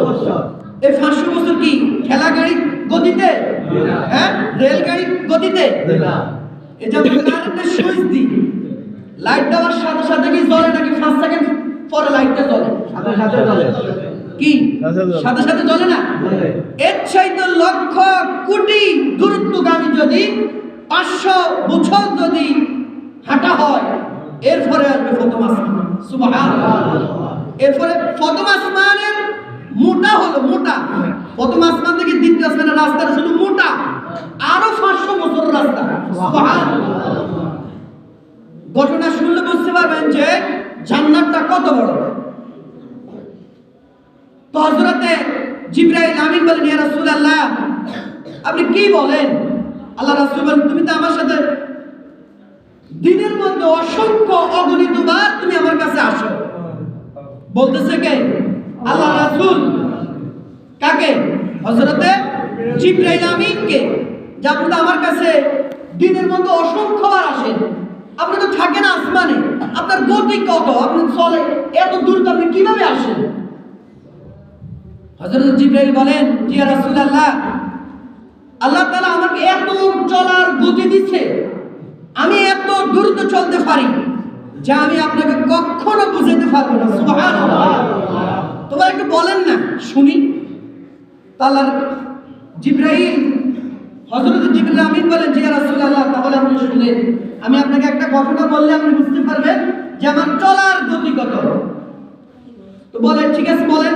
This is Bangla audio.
বছর। এই 500 বছর কি ঠেলা গাড়ির গতিতে? হ্যাঁ, রেল গাড়ির গতিতে? এই যে কারেন্টের সুইচ দিই, লাইট দেওয়ার সাথে সাথে কি জ্বলে নাকি 5 সেকেন্ড পরে লাইটটা জ্বলে? সাথে জ্বলে। কি সাথে সাথে জ্বলে না? এর চাইতে লক্ষ কোটি দূরত্বগামী যদি 500 বছর যদি হাঁটা হয়, এরপরে আসবে প্রথম আসমান। সুবহানাল্লাহ। এরপরে প্রথম আসমানের মোটা হলো মোটা, প্রথম আসমান থেকে দ্বিতীয় আসমানের রাস্তাটা শুধু মোটা, আরো 500 বছর রাস্তা। সুবহানাল্লাহ। ঘটনা শুনলে বুঝতে পারবেন যে জান্নাতটা কত বড়। তো হযরতে জিবরাইল আমিন বলেন, ইয়া রাসূলুল্লাহ, আপনি কি বলেন? আল্লাহ রাসূল বলেন, তুমি তো আমার সাথে দিনের মধ্যে অসংখ্য অগণিত বার তুমি আমার কাছে আসো। বলতেছে কে? আল্লাহ রাসূল। কাকে? হযরতে জিবরাইল আমিনকে। যে আপনি তো আমার কাছে দিনের মধ্যে অসংখ্য বার আসেন, আপনি তো থাকেন আসমানে, আপনার গতি কত? আপনি চলে এত দূর, তো আপনি কিভাবে আসেন? হযরত জিবরাইল বলেন, ইয়া রাসূলুল্লাহ, আল্লাহ তাআলা আমাকে এত চলার গতি দিচ্ছে, আমি এত দ্রুত চলতে পারি যা আমি আপনাকে কখনো বুঝাতে পারবো না। সুবহানাল্লাহ। তোমরা একটু বলেন না শুনি। তাআলার জিবরাইল হযরত জিবরাইল আমিন বলেন, ইয়া রাসূলুল্লাহ, তাহলে আপনি শুনেন, আমি আপনাকে একটা ঘটনা বললে আপনি বুঝতে পারবেন যে আমার চলার গতি কত। তো বলেন, ঠিক আছে বলেন।